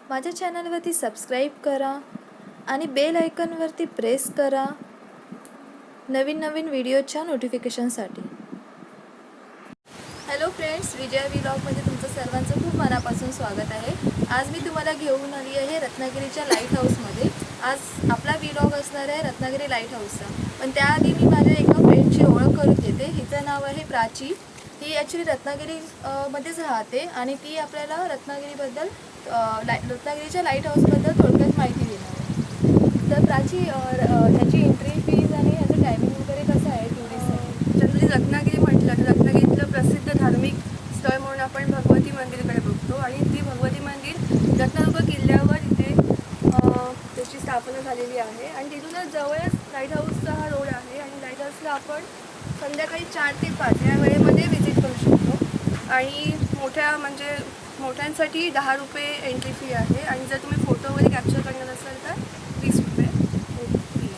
माझ्या चॅनलवरती सबस्क्राईब करा आणि बेल आयकॉनवरती प्रेस करा नवीन नवीन व्हिडिओच्या नोटिफिकेशनसाठी. हॅलो फ्रेंड्स, विजया व्लॉगमध्ये तुमचं सर्वांचं खूप मनापासून स्वागत आहे. आज मी तुम्हाला घेऊन आली आहे रत्नागिरीच्या लाईट हाऊसमध्ये. आज आपला व्लॉग असणार आहे रत्नागिरी लाईट हाऊसचा. पण त्याआधी मी माझ्या एका फ्रेंडची ओळख करून देते. हिचं नाव आहे प्राची. ही ॲक्च्युली रत्नागिरी मध्येच राहते आणि ती आपल्याला रत्नागिरीच्या लाईट हाऊसबद्दल थोडक्यात माहिती देणार आहे. तर प्राची, ह्याची एंट्री फीज आणि ह्याचं टायमिंग वगैरे कसं आहे टुरिस्ट? जनरली रत्नागिरी म्हटलं तर रत्नागिरीतलं प्रसिद्ध धार्मिक स्थळ म्हणून आपण भगवती मंदिरकडे बघतो आणि ती भगवती मंदिर रत्नदुर्ग किल्ल्यावर इथे त्याची स्थापना झालेली आहे आणि तिथूनच जवळच लाईट हाऊसचा हा रोड आहे आणि लाईट हाऊसला आपण संध्याकाळी 4 ते 5 या वेळेमध्ये व्हिजिट करू शकतो. आणि मोठ्यांसाठी 10 रुपये एंट्री फी आहे आणि जर तुम्ही फोटो वगैरे कॅप्चर करणार असाल तर 20 रुपये फी आहे.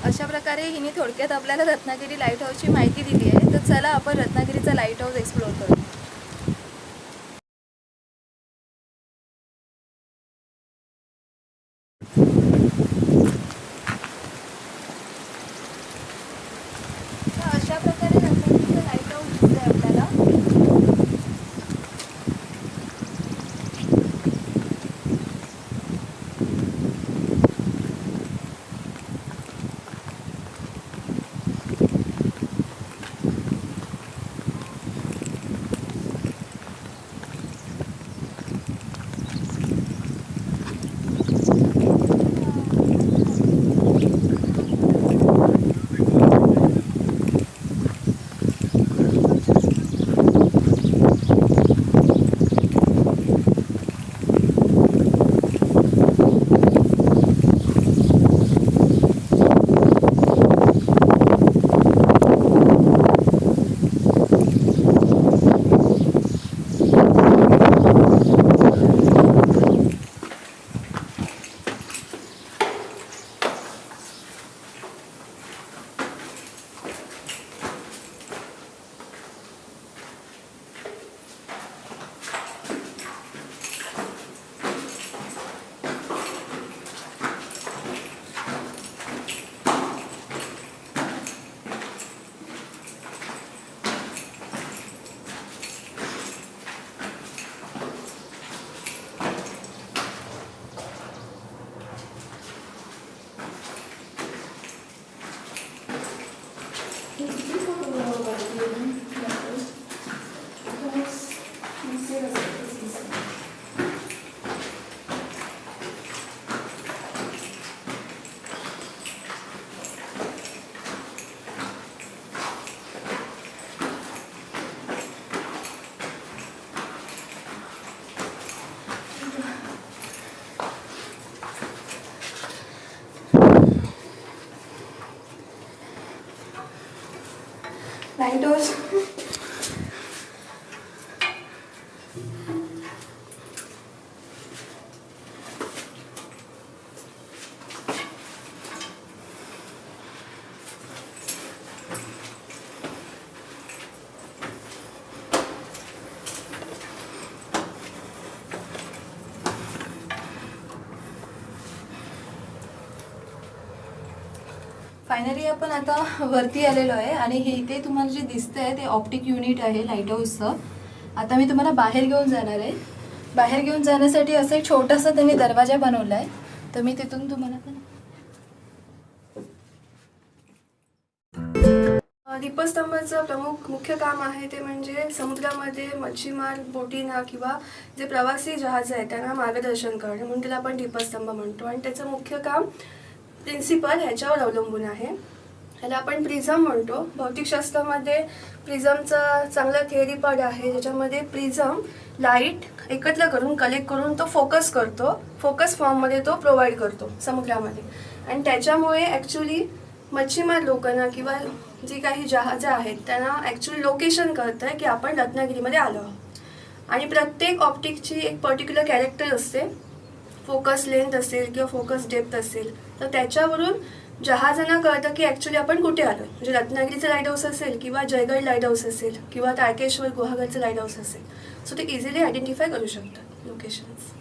अशा प्रकारे हिने थोडक्यात आपल्याला रत्नागिरी लाईट हाऊसची माहिती दिली आहे. तर चला आपण रत्नागिरीचा लाईट हाऊस एक्सप्लोअर करू. तर अशा प्रकारे रत्नागिरीचं लाईट हाऊस दिसतंय आपल्याला. लाईट हाऊस फायनली आपण आता वरती आलेलो आहे आणि हे इथे तुम्हाला जे दिसतंय ते ऑप्टिक युनिट आहे लाईट हाऊसचं. आता मी तुम्हाला बाहेर घेऊन जाणार आहे. बाहेर घेऊन जाण्यासाठी असं एक छोटासा त्यांनी दरवाजा बनवला आहे. तर मी तिथून तुम्हाला पण दीपस्तंभाचं मुख्य काम आहे ते म्हणजे समुद्रामध्ये मच्छीमार बोटींना किंवा जे प्रवासी जहाज आहेत त्यांना मार्गदर्शन करणं, म्हणून त्याला आपण दीपस्तंभ म्हणतो. आणि त्याचं मुख्य काम प्रिन्सिपल ह्याच्यावर अवलंबून आहे. ह्याला आपण प्रिझम म्हणतो. भौतिकशास्त्रामध्ये प्रिझमचा चांगला थिअरी पार्ट आहे, ज्याच्यामध्ये प्रिझम लाईट एकत्र करून कलेक्ट करून तो फोकस करतो, फोकस फॉर्ममध्ये तो प्रोव्हाइड करतो समुद्रामध्ये. आणि त्याच्यामुळे ॲक्च्युली मच्छीमार लोकांना किंवा जी काही जहाजं आहेत त्यांना ॲक्च्युली लोकेशन कळतं आहे की आपण रत्नागिरीमध्ये आलो आहोत. आणि प्रत्येक ऑप्टिकची एक पर्टिक्युलर कॅरेक्टर असते, फोकस लेंथ असेल किंवा फोकस डेप्थ असेल, तर त्याच्यावरून जहाजांना कळतं की ॲक्च्युली आपण कुठे आलो. म्हणजे रत्नागिरीचं लाईट हाऊस असेल किंवा जयगड लाईट हाऊस असेल किंवा तारकेश्वर गुहागरचं लाईट हाऊस असेल, सो ते इझिली आयडेंटिफाय करू शकतात लोकेशन्स.